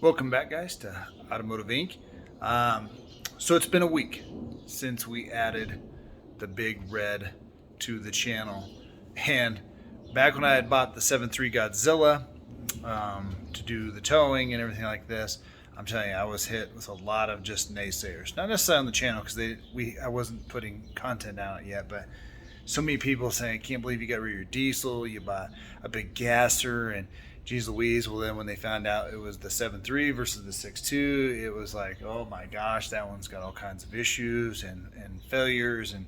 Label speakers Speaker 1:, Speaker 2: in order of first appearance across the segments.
Speaker 1: Welcome back, guys, to Automotive Inc. So it's been a week since we added the big red to the channel, and back when I had bought the 7.3 Godzilla to do the towing and everything like this, I'm telling you, I was hit with a lot of just naysayers. Not necessarily on the channel because I wasn't putting content out yet, but so many people saying, "I can't believe you got rid of your diesel. You bought a big gasser," and geez Louise. Well, then when they found out it was the 7.3 versus the 6.2, it was like, oh my gosh, that one's got all kinds of issues and failures. And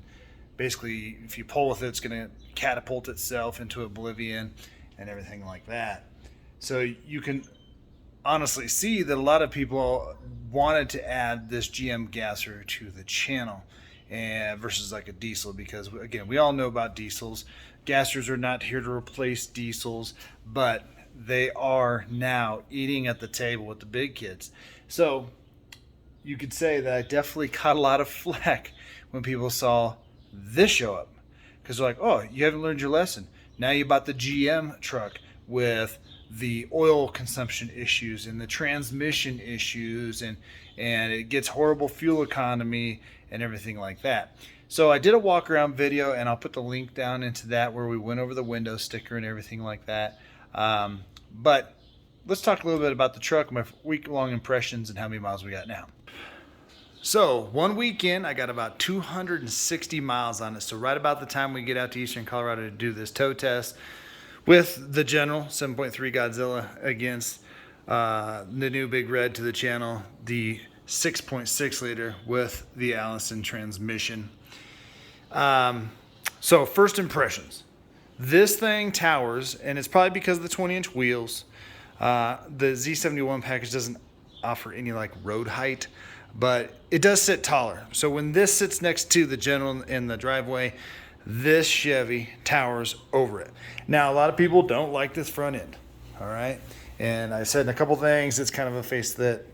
Speaker 1: basically, if you pull with it, it's going to catapult itself into oblivion and everything like that. So you can honestly see that a lot of people wanted to add this GM gasser to the channel and versus like a diesel, because again, we all know about diesels. Gassers are not here to replace diesels, but they are now eating at the table with the big kids. So you could say that I definitely caught a lot of flack when people saw this show up, because they're like, oh, you haven't learned your lesson. Now you bought the GM truck with the oil consumption issues and the transmission issues, and it gets horrible fuel economy and everything like that. So I did a walk around video, and I'll put the link down into that where we went over the window sticker and everything like that. But let's talk a little bit about the truck, my week-long impressions, and how many miles we got now. So 1 week in, I got about 260 miles on it. So right about the time we get out to Eastern Colorado to do this tow test with the General 7.3 Godzilla against the new Big Red to the channel, the 6.6 liter with the Allison transmission. So first impressions. This thing towers, and it's probably because of the 20-inch wheels. The Z71 package doesn't offer any like road height, but it does sit taller. So when this sits next to the General in the driveway, this Chevy towers over it. Now, a lot of people don't like this front end, all right? And I said in a couple things, it's kind of a face that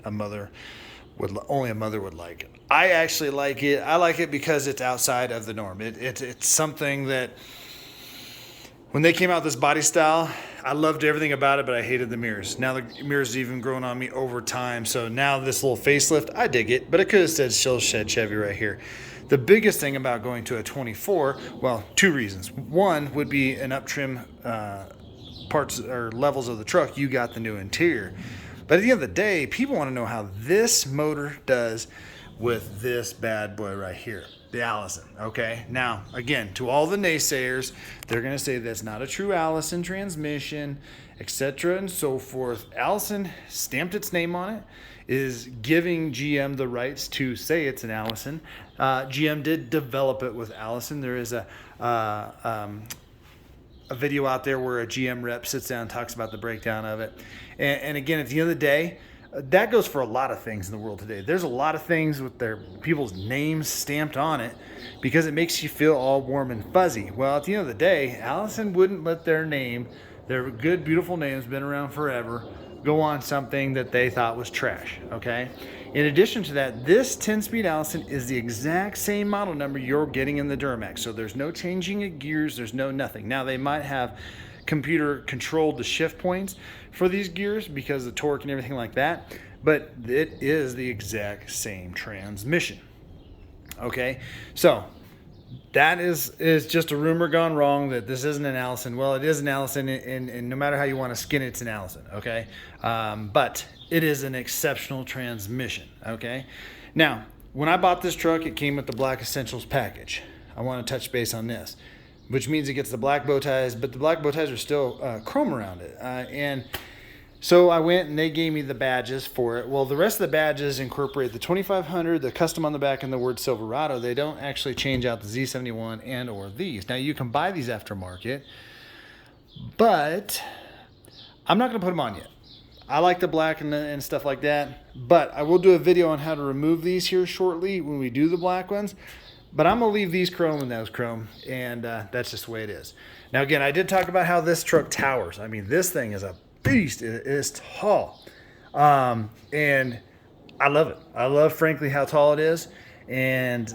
Speaker 1: only a mother would like it. I actually like it. I like it because it's outside of the norm. It's something that, when they came out with this body style, I loved everything about it, but I hated the mirrors. Now the mirrors have even grown on me over time. So now this little facelift, I dig it, but it could have said still shed Chevy right here. The biggest thing about going to a 24, well, two reasons. One would be an up trim parts or levels of the truck. You got the new interior. But at the end of the day, people want to know how this motor does with this bad boy right here, the Allison. Okay, now again, to all the naysayers, they're going to say that's not a true Allison transmission, etc. and so forth. Allison stamped its name on it, is giving GM the rights to say it's an Allison. GM did develop it with Allison. There is a video out there where a GM rep sits down and talks about the breakdown of it. And again, at the end of the day, that goes for a lot of things in the world today. There's a lot of things with their people's names stamped on it because it makes you feel all warm and fuzzy. Well, at the end of the day, Allison wouldn't let their name, their good, beautiful name's been around forever, go on something that they thought was trash, okay? In addition to that, this 10-speed Allison is the exact same model number you're getting in the Duramax. So there's no changing of gears, there's no nothing. Now, they might have computer controlled the shift points for these gears because of the torque and everything like that, but it is the exact same transmission. Okay, so that is just a rumor gone wrong that this isn't an Allison. Well, it is an Allison, and no matter how you want to skin it, it's an Allison. Okay, but it is an exceptional transmission. Okay, now when I bought this truck, it came with the Black Essentials package. I want to touch base on this, which means it gets the black bow ties, but the black bow ties are still chrome around it. And so I went and they gave me the badges for it. Well, the rest of the badges incorporate the 2500, the custom on the back, and the word Silverado. They don't actually change out the Z71 and or these. Now, you can buy these aftermarket, but I'm not going to put them on yet. I like the black and stuff like that, but I will do a video on how to remove these here shortly when we do the black ones. But I'm going to leave these chrome and those chrome, and that's just the way it is. Now, again, I did talk about how this truck towers. I mean, this thing is a beast. It is tall. And I love it. I love, frankly, how tall it is. And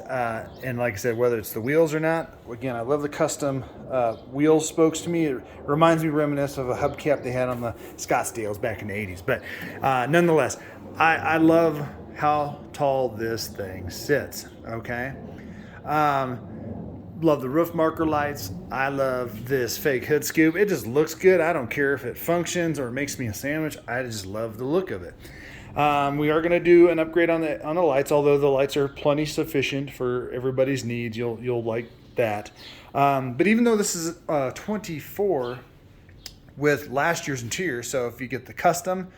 Speaker 1: like I said, whether it's the wheels or not, again, I love the custom wheel spokes. To me, it reminds me reminiscent of a hubcap they had on the Scottsdales back in the 80s. But nonetheless, I love how tall this thing sits. Okay. Love the roof marker lights. I love this fake hood scoop. It just looks good. I don't care if it functions or makes me a sandwich. I just love the look of it. We are going to do an upgrade on the lights, although the lights are plenty sufficient for everybody's needs. You'll like that. But even though this is 24 with last year's interior, so if you get the custom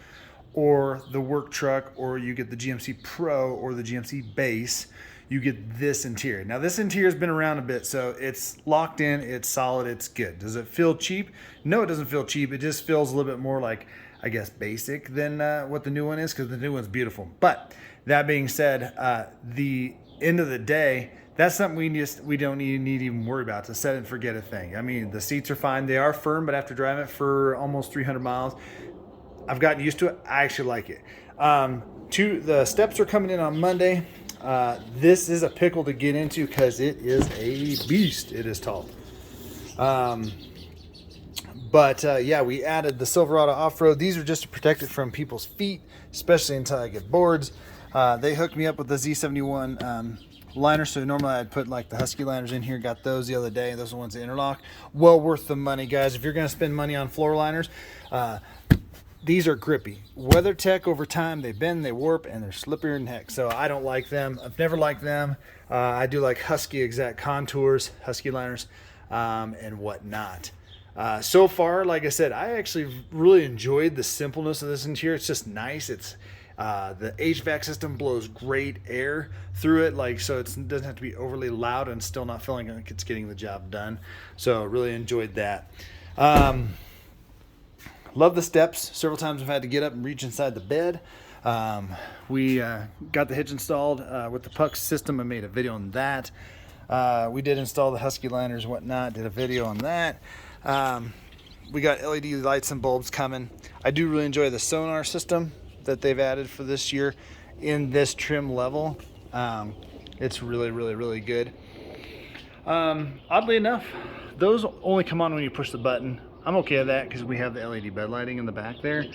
Speaker 1: or the work truck, or you get the GMC Pro or the GMC Base, you get this interior. Now this interior has been around a bit, so it's locked in, it's solid, it's good. Does it feel cheap? No, it doesn't feel cheap. It just feels a little bit more like, I guess, basic than what the new one is, because the new one's beautiful. But that being said, the end of the day, that's something we don't need to even worry about. It's a set and forget it thing. I mean, the seats are fine. They are firm, but after driving it for almost 300 miles, I've gotten used to it. I actually like it. The steps are coming in on Monday. This is a pickle to get into because it is a beast. It is tall. Yeah, we added the Silverado off-road. These are just to protect it from people's feet, especially until I get boards. They hooked me up with the Z71 liner, so normally I'd put like the Husky liners in here. Got those the other day. Those are the ones that interlock. Well worth the money, guys. If you're going to spend money on floor liners, these are grippy. WeatherTech, over time, they bend, they warp, and they're slipperier than heck. So I don't like them. I've never liked them. I do like Husky exact contours, Husky liners, and whatnot. So far, like I said, I actually really enjoyed the simpleness of this interior. It's just nice. It's the HVAC system blows great air through it, so it doesn't have to be overly loud and still not feeling like it's getting the job done. So really enjoyed that. Love the steps. Several times I've had to get up and reach inside the bed. We got the hitch installed with the puck system. I made a video on that. We did install the Husky liners and whatnot. Did a video on that. We got LED lights and bulbs coming. I do really enjoy the sonar system that they've added for this year in this trim level. It's really, really, really good. Oddly enough, those only come on when you push the button. I'm okay with that because we have the LED bed lighting in the back there.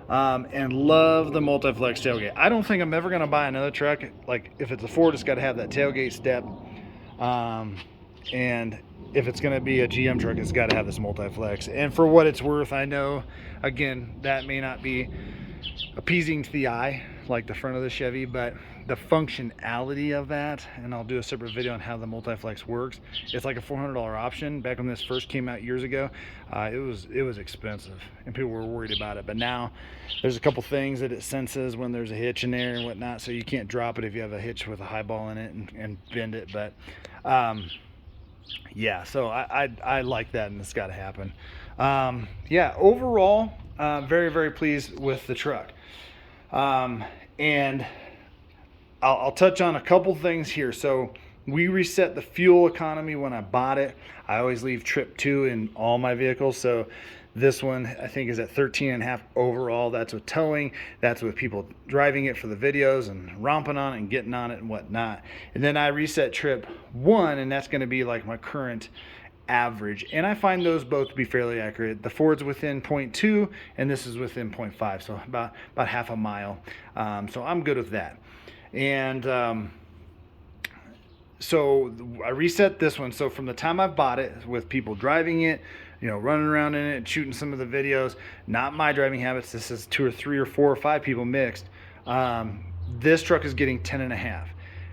Speaker 1: And love the multi-flex tailgate. I don't think I'm ever going to buy another truck. Like, if it's a Ford, it's got to have that tailgate step. And if it's going to be a GM truck, it's got to have this multi-flex. And for what it's worth, I know, again, that may not be appeasing to the eye like the front of the Chevy, but the functionality of that, and I'll do a separate video on how the multi-flex works. It's like a $400 option. Back when this first came out years ago, it was expensive and people were worried about it. But now there's a couple things that it senses when there's a hitch in there and whatnot, so you can't drop it if you have a hitch with a high ball in it and bend it. But yeah, so I like that, and it's got to happen. Yeah, overall, very, very pleased with the truck. And I'll touch on a couple things here. So we reset the fuel economy when I bought it. I always leave trip 2 in all my vehicles. So this one I think is at 13.5 overall. That's with towing. That's with people driving it for the videos and romping on it and getting on it and whatnot. And then I reset trip 1, and that's going to be like my current average, and I find those both to be fairly accurate. The Ford's within 0.2 and this is within 0.5, so about half a mile. So I'm good with that. And so I reset this one. So from the time I bought it, with people driving it, running around in it, shooting some of the videos, not my driving habits, this is 2 or 3 or 4 or 5 people mixed, this truck is getting 10.5.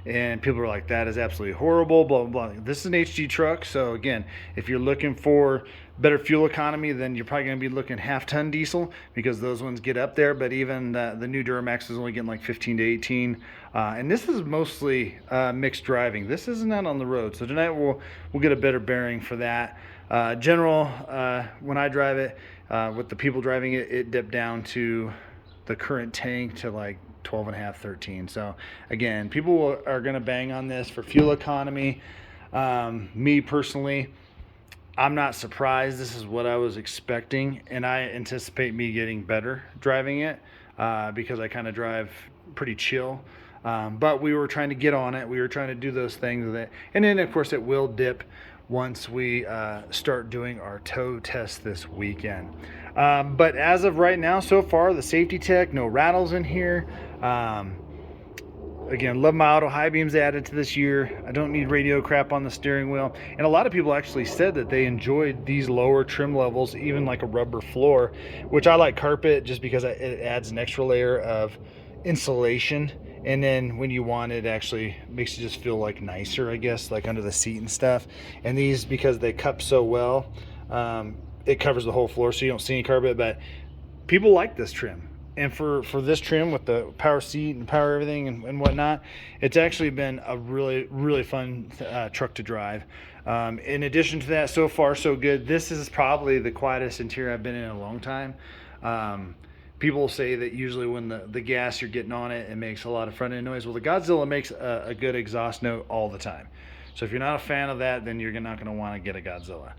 Speaker 1: And people are like, that is absolutely horrible, blah, blah, blah. This is an HG truck. So again, if you're looking for better fuel economy, then you're probably going to be looking half-ton diesel, because those ones get up there. But even the new Duramax is only getting like 15 to 18. And this is mostly mixed driving. This isn't out on the road. So tonight we'll get a better bearing for that. General, when I drive it, with the people driving it, it dipped down to the current tank to like 12.5, 13. So again, people are going to bang on this for fuel economy. Me personally, I'm not surprised. This is what I was expecting, and I anticipate me getting better driving it, because I kind of drive pretty chill. But we were trying to get on it. We were trying to do those things with it. And then, of course, it will dip once we start doing our tow test this weekend. But as of right now, so far, the safety tech, no rattles in here. Again, love my auto high beams added to this year. I don't need radio crap on the steering wheel. And a lot of people actually said that they enjoyed these lower trim levels, even like a rubber floor, which I like carpet just because it adds an extra layer of insulation. And then when you want it, actually makes it just feel like nicer, I guess, like under the seat and stuff. And these, because they cup so well, it covers the whole floor so you don't see any carpet. But people like this trim. And for this trim with the power seat and power everything and whatnot, it's actually been a really, really fun truck to drive. In addition to that, so far so good. This is probably the quietest interior I've been in a long time. People say that usually when the gas you're getting on it, it makes a lot of front end noise. Well, the Godzilla makes a good exhaust note all the time. So if you're not a fan of that, then you're not going to want to get a Godzilla.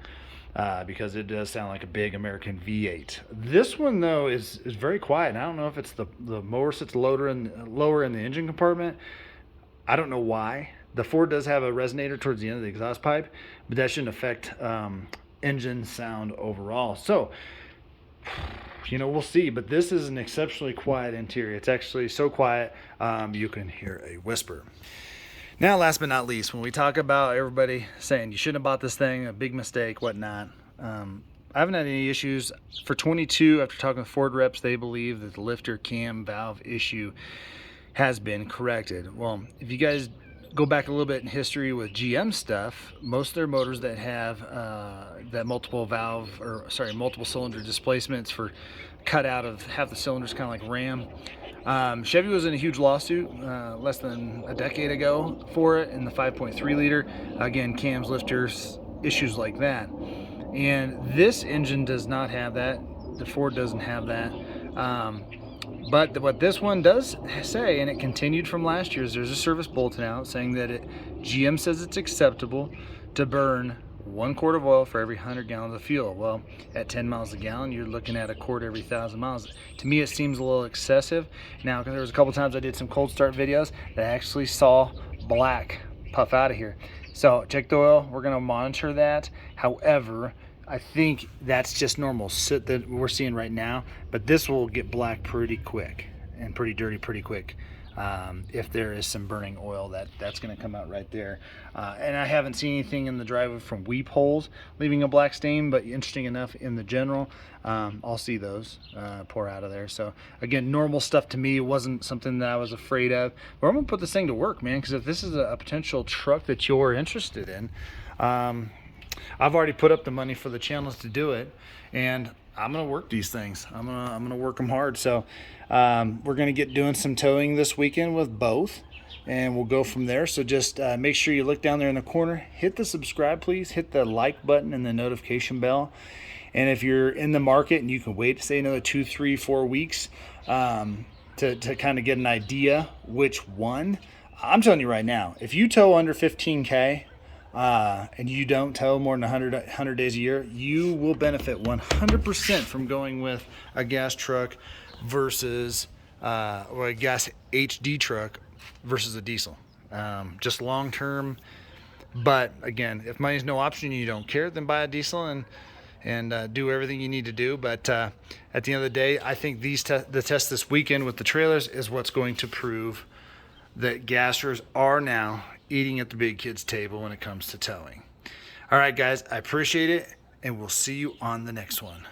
Speaker 1: Because it does sound like a big American V8. This one though is very quiet, and I don't know if it's the mower sits lower in the engine compartment. I don't know why. The Ford does have a resonator towards the end of the exhaust pipe, but that shouldn't affect engine sound overall. So, we'll see. But this is an exceptionally quiet interior. It's actually so quiet you can hear a whisper. Now, last but not least, when we talk about everybody saying you shouldn't have bought this thing, a big mistake, whatnot, I haven't had any issues. For 22, after talking with Ford reps, they believe that the lifter cam valve issue has been corrected. Well, if you guys go back a little bit in history with GM stuff, most of their motors that have that multiple cylinder displacements for cut out of half the cylinders, kind of like Ram. Chevy was in a huge lawsuit less than a decade ago for it in the 5.3 liter. Again, cams, lifters, issues like that. And this engine does not have that. The Ford doesn't have that. But what this one does say, and it continued from last year, is there's a service bulletin out saying that GM says it's acceptable to burn 1 quart of oil for every 100 gallons of fuel. Well, at 10 miles a gallon, you're looking at a quart every 1,000 miles. To me, it seems a little excessive. Now, because there was a couple times I did some cold start videos that I actually saw black puff out of here. So check the oil. We're going to monitor that. However, I think that's just normal soot that we're seeing right now. But this will get black pretty quick and pretty dirty pretty quick. If there is some burning oil, that's going to come out right there. And I haven't seen anything in the driveway from weep holes leaving a black stain, but interesting enough, in the general, I'll see those pour out of there. So again, normal stuff to me. It wasn't something that I was afraid of. But I'm going to put this thing to work, man, because if this is a potential truck that you're interested in, I've already put up the money for the channels to do it, and I'm gonna work these things. I'm gonna work them hard. So we're gonna get doing some towing this weekend with both, and we'll go from there. So just make sure you look down there in the corner, hit the subscribe, please, hit the like button and the notification bell. And if you're in the market and you can wait, say another 2, 3, 4 weeks to kind of get an idea which one, I'm telling you right now, if you tow under 15K. And you don't tow more than 100 days a year, you will benefit 100% from going with a gas truck versus or a gas HD truck versus a diesel. Just long term. But again, if money's no option and you don't care, then buy a diesel and do everything you need to do. But at the end of the day, I think the test this weekend with the trailers is what's going to prove that gassers are now eating at the big kids table when it comes to towing. All right, guys, I appreciate it, and we'll see you on the next one.